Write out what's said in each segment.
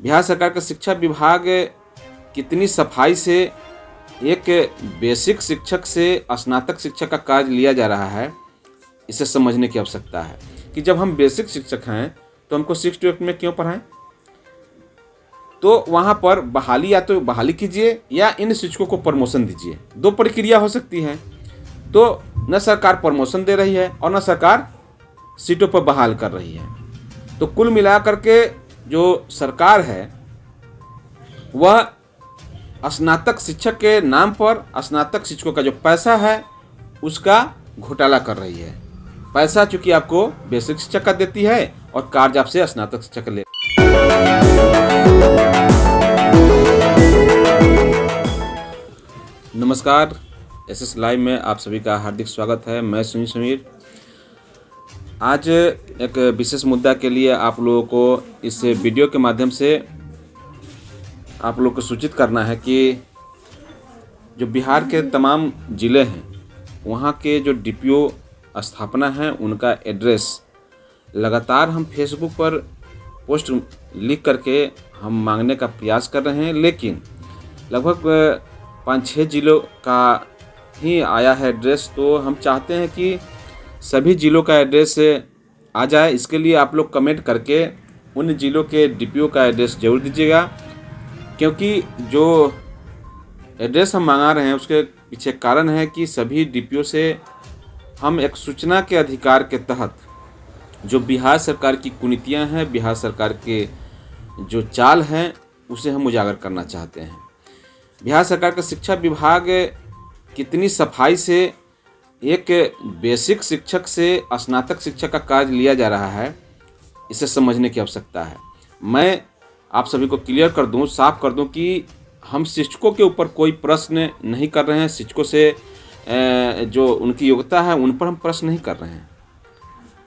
बिहार सरकार का शिक्षा विभाग कितनी सफाई से एक बेसिक शिक्षक से स्नातक शिक्षक का कार्य लिया जा रहा है, इसे समझने की आवश्यकता है कि जब हम बेसिक शिक्षक हैं तो हमको 6 to 8 में क्यों पढ़ाएं। तो वहाँ पर बहाली या तो बहाली कीजिए या इन शिक्षकों को प्रमोशन दीजिए। दो प्रक्रिया हो सकती है। तो न सरकार प्रमोशन दे रही है और न सरकार सीटों पर बहाल कर रही है। तो कुल मिलाकर के जो सरकार है वह स्नातक शिक्षक के नाम पर स्नातक शिक्षकों का जो पैसा है उसका घोटाला कर रही है। पैसा चूंकि आपको बेसिक शिक्षक का देती है और कार्य आपसे स्नातक शिक्षक का ले। नमस्कार, एसएस लाइव में आप सभी का हार्दिक स्वागत है। मैं सुनील समीर। आज एक विशेष मुद्दा के लिए आप लोगों को इस वीडियो के माध्यम से आप लोगों को सूचित करना है कि जो बिहार के तमाम ज़िले हैं वहाँ के जो डीपीओ स्थापना है उनका एड्रेस लगातार हम फेसबुक पर पोस्ट लिख करके हम मांगने का प्रयास कर रहे हैं, लेकिन लगभग 5-6 ज़िलों का ही आया है एड्रेस। तो हम चाहते हैं कि सभी ज़िलों का एड्रेस आ जाए। इसके लिए आप लोग कमेंट करके उन ज़िलों के डीपीओ का एड्रेस ज़रूर दीजिएगा, क्योंकि जो एड्रेस हम मंगा रहे हैं उसके पीछे कारण है कि सभी डीपीओ से हम एक सूचना के अधिकार के तहत जो बिहार सरकार की कुनीतियां हैं, बिहार सरकार के जो चाल हैं, उसे हम उजागर करना चाहते हैं। बिहार सरकार का शिक्षा विभाग कितनी सफाई से एक बेसिक शिक्षक से स्नातक शिक्षक का कार्य लिया जा रहा है, इसे समझने की आवश्यकता है। मैं आप सभी को क्लियर कर दूं, साफ कर दूं कि हम शिक्षकों के ऊपर कोई प्रश्न नहीं कर रहे हैं। शिक्षकों से जो उनकी योग्यता है उन पर हम प्रश्न नहीं कर रहे हैं।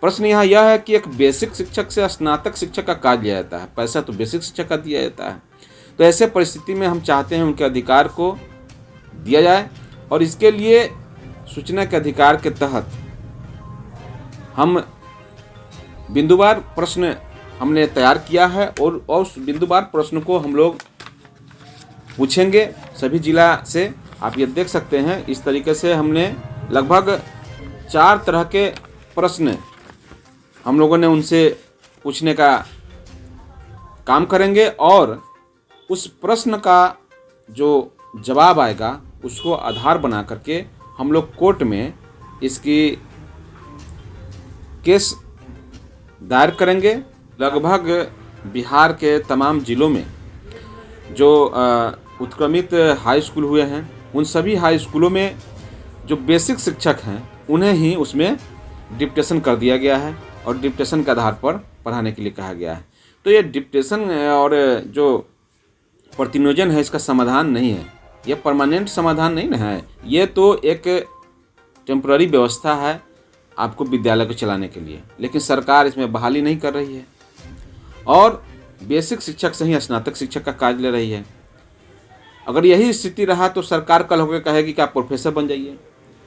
प्रश्न यहाँ यह है कि एक बेसिक शिक्षक से स्नातक शिक्षक का कार्य लिया जाता है, पैसा तो बेसिक शिक्षक का दिया जाता है। तो ऐसे परिस्थिति में हम चाहते हैं उनके अधिकार को दिया जाए और इसके लिए सूचना के अधिकार के तहत हम बिंदुवार प्रश्न हमने तैयार किया है और उस बिंदुवार प्रश्न को हम लोग पूछेंगे सभी जिला से। आप ये देख सकते हैं, इस तरीके से हमने लगभग 4 तरह के प्रश्न हम लोगों ने उनसे पूछने का काम करेंगे और उस प्रश्न का जो जवाब आएगा उसको आधार बना करके हम लोग कोर्ट में इसकी केस दायर करेंगे। लगभग बिहार के तमाम ज़िलों में जो उत्क्रमित हाई स्कूल हुए हैं उन सभी हाई स्कूलों में जो बेसिक शिक्षक हैं उन्हें ही उसमें डिप्टेशन कर दिया गया है और डिप्टेशन के आधार पर पढ़ाने के लिए कहा गया है। तो ये डिप्टेशन और जो प्रतिनियोजन है इसका समाधान नहीं है, ये परमानेंट समाधान नहीं ना है। ये तो एक टेम्पररी व्यवस्था है आपको विद्यालय को चलाने के लिए, लेकिन सरकार इसमें बहाली नहीं कर रही है और बेसिक शिक्षक से ही स्नातक शिक्षक का कार्य ले रही है। अगर यही स्थिति रहा तो सरकार कल होकर कहेगी कि आप प्रोफेसर बन जाइए,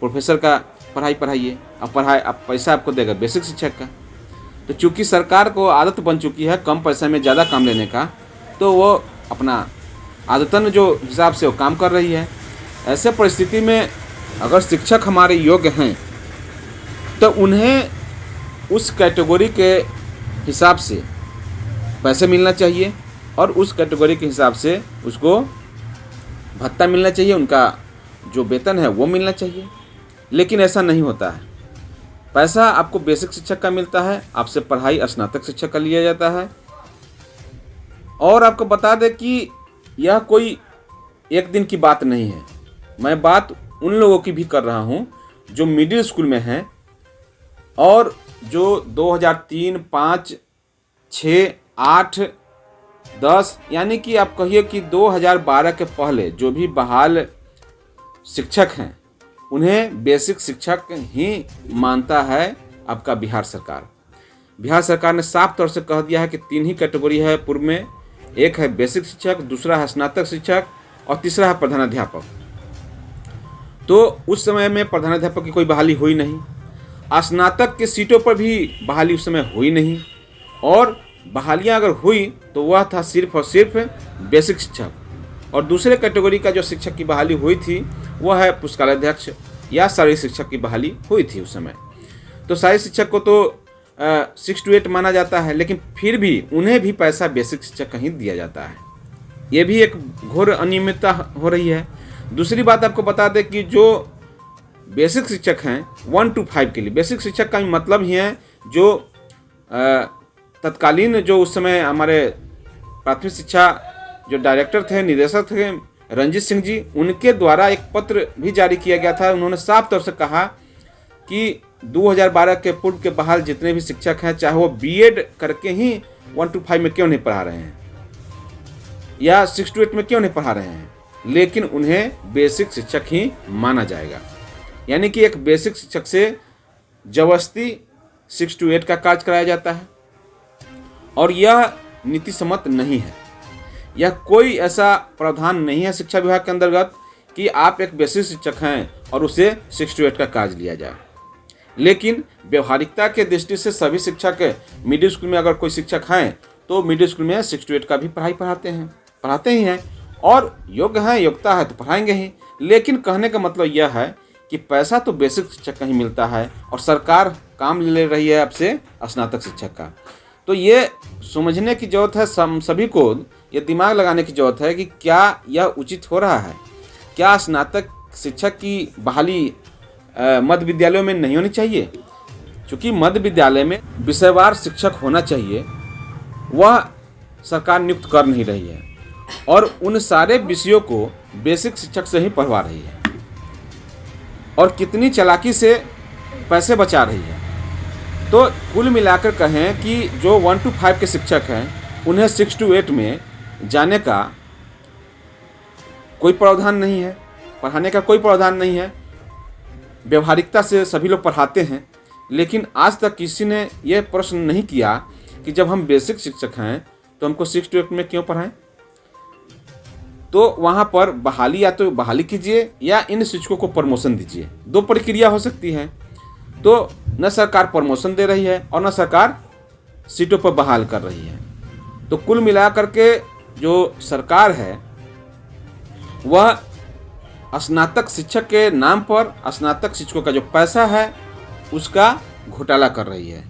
प्रोफेसर का पढ़ाइए, अब पैसा आपको देगा बेसिक शिक्षक का। तो चूंकि सरकार को आदत बन चुकी है कम पैसे में ज़्यादा काम लेने का, तो वो अपना आदतन जो हिसाब से वो काम कर रही है। ऐसे परिस्थिति में अगर शिक्षक हमारे योग्य हैं तो उन्हें उस कैटेगरी के हिसाब से पैसे मिलना चाहिए और उस कैटेगरी के हिसाब से उसको भत्ता मिलना चाहिए, उनका जो वेतन है वो मिलना चाहिए। लेकिन ऐसा नहीं होता है। पैसा आपको बेसिक शिक्षक का मिलता है, आपसे पढ़ाई स्नातक शिक्षक का लिया जाता है। और आपको बता दें कि यह कोई एक दिन की बात नहीं है। मैं बात उन लोगों की भी कर रहा हूँ जो मिडिल स्कूल में हैं और जो 2003, 5, 6, 8, 10 यानी कि आप कहिए कि 2012 के पहले जो भी बहाल शिक्षक हैं उन्हें बेसिक शिक्षक ही मानता है आपका बिहार सरकार। बिहार सरकार ने साफ तौर से कह दिया है कि 3 ही कैटेगरी है पूर्व में, एक है बेसिक शिक्षक, दूसरा है स्नातक शिक्षक और तीसरा है प्रधानाध्यापक। तो उस समय में प्रधानाध्यापक की कोई बहाली हुई नहीं, स्नातक के सीटों पर भी बहाली उस समय हुई नहीं और बहालियां अगर हुई तो वह था सिर्फ और सिर्फ बेसिक शिक्षक, और दूसरे कैटेगरी का जो शिक्षक की बहाली हुई थी वह है पुस्तकालयाध्यक्ष या शारीरिक शिक्षक की बहाली हुई थी उस समय। तो शारीरिक शिक्षक को तो 6 to 8 माना जाता है, लेकिन फिर भी उन्हें भी पैसा बेसिक शिक्षक का ही दिया जाता है। ये भी एक घोर अनियमितता हो रही है। दूसरी बात आपको बता दें कि जो बेसिक शिक्षक हैं 1 to 5 के लिए, बेसिक शिक्षक का मतलब ही है जो तत्कालीन जो उस समय हमारे प्राथमिक शिक्षा जो डायरेक्टर थे, निदेशक थे रंजीत सिंह जी, उनके द्वारा एक पत्र भी जारी किया गया था। उन्होंने साफ तौर से कहा कि 2012 के पूर्व के बहाल जितने भी शिक्षक हैं, चाहे वो बीएड करके ही 1 to 5 में क्यों नहीं पढ़ा रहे हैं या 6 to 8 में क्यों नहीं पढ़ा रहे हैं, लेकिन उन्हें बेसिक शिक्षक ही माना जाएगा। यानी कि एक बेसिक शिक्षक से जबरदस्ती 6 to 8 का कार्य कराया जाता है, और यह नीति सम्मत नहीं है। यह कोई ऐसा प्रावधान नहीं है शिक्षा विभाग के अंतर्गत कि आप एक बेसिक शिक्षक हैं और उसे 6 to 8 का कार्य लिया जाए। लेकिन व्यवहारिकता के दृष्टि से सभी शिक्षक मिडिल स्कूल में अगर कोई शिक्षक हैं तो मिडिल स्कूल में 6 to 8 का भी पढ़ाते ही हैं, और योग्य हैं, योग्यता है तो पढ़ाएंगे ही। लेकिन कहने का मतलब यह है कि पैसा तो बेसिक शिक्षक का ही मिलता है और सरकार काम ले रही है अब से स्नातक शिक्षक का। तो ये समझने की जरूरत है, सभी को ये दिमाग लगाने की जरूरत है कि क्या यह उचित हो रहा है। क्या स्नातक शिक्षक की बहाली मध्य विद्यालयों में नहीं होनी चाहिए? क्योंकि मध्य विद्यालय में विषयवार शिक्षक होना चाहिए, वह सरकार नियुक्त कर नहीं रही है और उन सारे विषयों को बेसिक शिक्षक से ही पढ़वा रही है, और कितनी चालाकी से पैसे बचा रही है। तो कुल मिलाकर कहें कि जो 1 to 5 के शिक्षक हैं उन्हें 6 to 8 में जाने का कोई प्रावधान नहीं है, पढ़ाने का कोई प्रावधान नहीं है। व्यवहारिकता से सभी लोग पढ़ाते हैं, लेकिन आज तक किसी ने यह प्रश्न नहीं किया कि जब हम बेसिक शिक्षक हैं तो हमको 6 to 8 में क्यों पढ़ाएं। तो वहाँ पर बहाली या तो बहाली कीजिए या इन शिक्षकों को प्रमोशन दीजिए। दो प्रक्रिया हो सकती है। तो न सरकार प्रमोशन दे रही है और न सरकार सीटों पर बहाल कर रही है। तो कुल मिलाकर के जो सरकार है वह स्नातक शिक्षक के नाम पर स्नातक शिक्षकों का जो पैसा है उसका घोटाला कर रही है।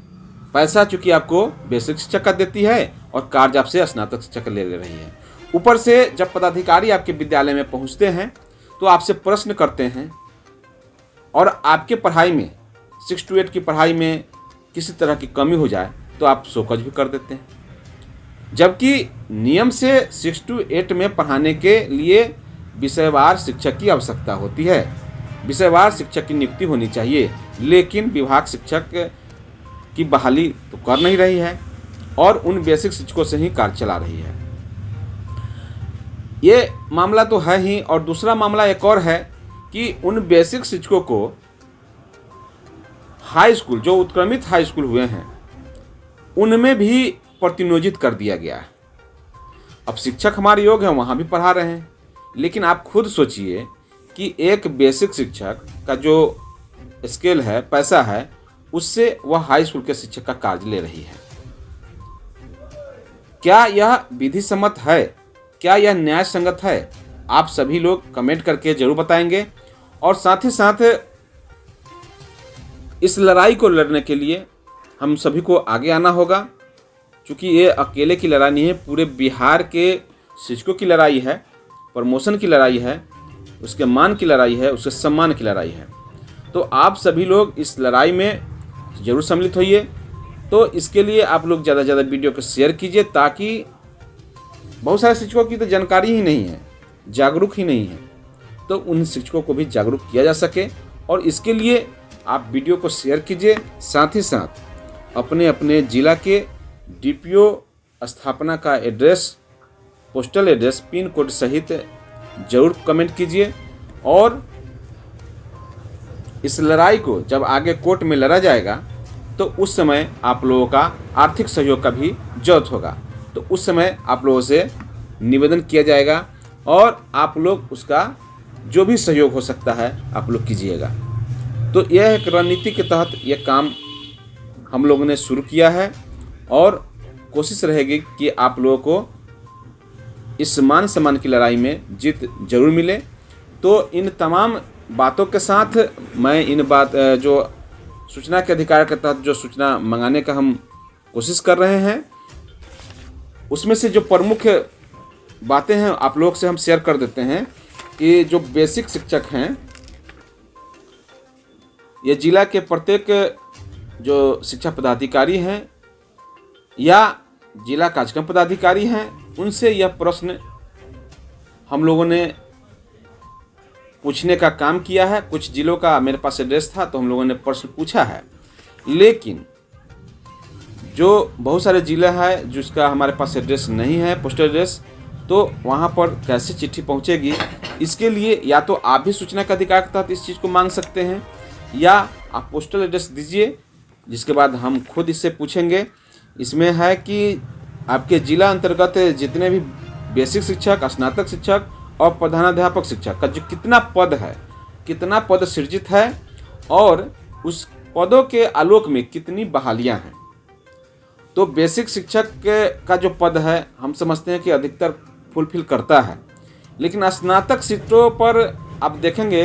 पैसा चूंकि आपको बेसिक शिक्षक का देती है और कार्य आपसे स्नातक शिक्षक ले रही है। ऊपर से जब पदाधिकारी आपके विद्यालय में पहुंचते हैं तो आपसे प्रश्न करते हैं, और आपके पढ़ाई में 6 to 8 की पढ़ाई में किसी तरह की कमी हो जाए तो आप शोकज भी कर देते हैं। जबकि नियम से 6 to 8 में पढ़ाने के लिए विषयवार शिक्षक की आवश्यकता होती है, विषयवार शिक्षक की नियुक्ति होनी चाहिए, लेकिन विभाग शिक्षक की बहाली तो कर नहीं रही है और उन बेसिक शिक्षकों से ही कार्य चला रही है। ये मामला तो है ही, और दूसरा मामला एक और है कि उन बेसिक शिक्षकों को हाई स्कूल, जो उत्क्रमित हाई स्कूल हुए हैं, उनमें भी प्रतिनियोजित कर दिया गया है। अब शिक्षक हमारे योग्य हैं, वहाँ भी पढ़ा रहे हैं, लेकिन आप खुद सोचिए कि एक बेसिक शिक्षक का जो स्केल है, पैसा है, उससे वह हाई स्कूल के शिक्षक का कार्य ले रही है। क्या यह विधि सम्मत है? क्या यह न्याय संगत है? आप सभी लोग कमेंट करके जरूर बताएंगे, और साथ ही साथ इस लड़ाई को लड़ने के लिए हम सभी को आगे आना होगा, क्योंकि ये अकेले की लड़ाई नहीं है, पूरे बिहार के शिक्षकों की लड़ाई है, प्रमोशन की लड़ाई है, उसके मान की लड़ाई है, उसके सम्मान की लड़ाई है। तो आप सभी लोग इस लड़ाई में ज़रूर सम्मिलित होइए। तो इसके लिए आप लोग ज़्यादा से ज़्यादा वीडियो को शेयर कीजिए, ताकि बहुत सारे शिक्षकों की तो जानकारी ही नहीं है, जागरूक ही नहीं है, तो उन शिक्षकों को भी जागरूक किया जा सके। और इसके लिए आप वीडियो को शेयर कीजिए, साथ ही साथ अपने अपने ज़िला के डीपीओ स्थापना का address, postal address, pin code सहित ज़रूर कमेंट कीजिए। और इस लड़ाई को जब आगे कोर्ट में लड़ा जाएगा तो उस समय आप लोगों का आर्थिक सहयोग का भी जरूरत होगा, तो उस समय आप लोगों से निवेदन किया जाएगा और आप लोग उसका जो भी सहयोग हो सकता है आप लोग कीजिएगा। तो यह एक रणनीति के तहत यह काम हम लोगों ने शुरू किया है, और कोशिश रहेगी कि आप लोगों को इस मान सम्मान की लड़ाई में जीत जरूर मिले। तो इन तमाम बातों के साथ मैं जो सूचना के अधिकार के तहत जो सूचना मंगाने का हम कोशिश कर रहे हैं, उसमें से जो प्रमुख बातें हैं आप लोग से हम शेयर कर देते हैं कि जो बेसिक शिक्षक हैं, ये जिला के प्रत्येक जो शिक्षा पदाधिकारी हैं या जिला कार्यक्रम पदाधिकारी हैं, उनसे यह प्रश्न हम लोगों ने पूछने का काम किया है। कुछ जिलों का मेरे पास एड्रेस था तो हम लोगों ने प्रश्न पूछा है, लेकिन जो बहुत सारे जिले हैं जिसका हमारे पास एड्रेस नहीं है, पोस्टल एड्रेस, तो वहाँ पर कैसे चिट्ठी पहुँचेगी, इसके लिए या तो आप भी सूचना का अधिकार के तहत इस चीज़ को मांग सकते हैं या आप पोस्टल एड्रेस दीजिए, जिसके बाद हम खुद इससे पूछेंगे। इसमें है कि आपके जिला अंतर्गत जितने भी बेसिक शिक्षक, स्नातक शिक्षक और प्रधानाध्यापक शिक्षक का जो कितना पद है, कितना पद सृजित है और उस पदों के आलोक में कितनी बहालियां हैं। तो बेसिक शिक्षक का जो पद है हम समझते हैं कि अधिकतर फुलफिल करता है, लेकिन स्नातक सीटों पर आप देखेंगे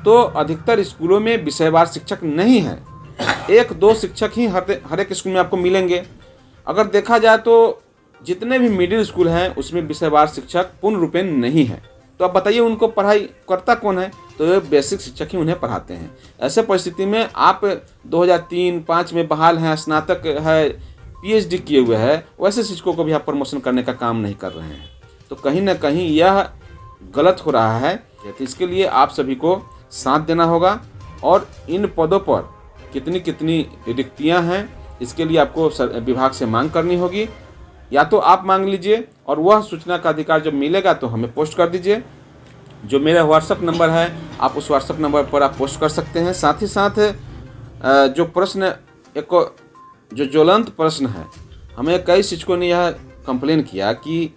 तो अधिकतर स्कूलों में विषयवार शिक्षक नहीं है। 1-2 शिक्षक ही हर एक स्कूल में आपको मिलेंगे। अगर देखा जाए तो जितने भी मिडिल स्कूल हैं उसमें विषयवार शिक्षक पूर्ण रूपेण नहीं है। तो आप बताइए उनको पढ़ाई करता कौन है? तो ये बेसिक शिक्षक ही उन्हें पढ़ाते हैं। ऐसे परिस्थिति में आप 2003-05 में बहाल हैं, स्नातक है, PhD किए हुए हैं, वैसे शिक्षकों को भी आप प्रमोशन करने का काम नहीं कर रहे हैं। तो कहीं ना कहीं यह गलत हो रहा है। तो इसके लिए आप सभी को साथ देना होगा और इन पदों पर कितनी कितनी रिक्तियां हैं इसके लिए आपको विभाग से मांग करनी होगी। या तो आप मांग लीजिए और वह सूचना का अधिकार जब मिलेगा तो हमें पोस्ट कर दीजिए। जो मेरा व्हाट्सएप नंबर है आप उस व्हाट्सएप नंबर पर आप पोस्ट कर सकते हैं। साथ ही साथ जो प्रश्न एक जो ज्वलंत प्रश्न है, हमें कई शिक्षकों ने यह कंप्लेन किया कि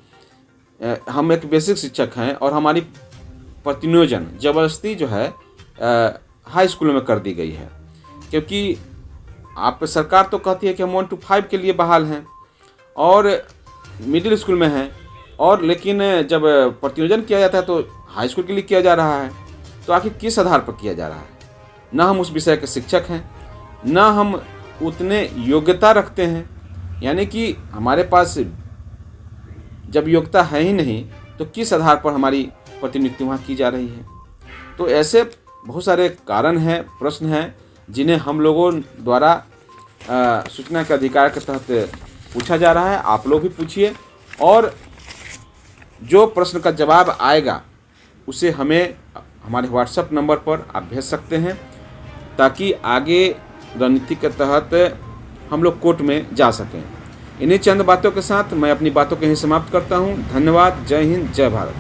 हम एक बेसिक शिक्षक हैं और हमारी प्रतिनियोजन ज़बरदस्ती जो है हाई स्कूलों में कर दी गई है, क्योंकि आप सरकार तो कहती है कि हम 1 to 5 के लिए बहाल हैं और मिडिल स्कूल में हैं, और लेकिन जब प्रतिनियोजन किया जाता है तो हाई स्कूल के लिए किया जा रहा है। तो आखिर किस आधार पर किया जा रहा है? ना हम उस विषय के शिक्षक हैं, ना हम उतने योग्यता रखते हैं, यानी कि हमारे पास जब योग्यता है ही नहीं तो किस आधार पर हमारी प्रतिनियुक्ति वहाँ की जा रही है। तो ऐसे बहुत सारे कारण हैं, प्रश्न हैं, जिन्हें हम लोगों द्वारा सूचना के अधिकार के तहत पूछा जा रहा है। आप लोग भी पूछिए और जो प्रश्न का जवाब आएगा उसे हमें हमारे व्हाट्सएप नंबर पर आप भेज सकते हैं, ताकि आगे रणनीति के तहत हम लोग कोर्ट में जा सकें। इन्हीं चंद बातों के साथ मैं अपनी बातों को यहीं समाप्त करता हूं। धन्यवाद। जय हिंद, जय भारत।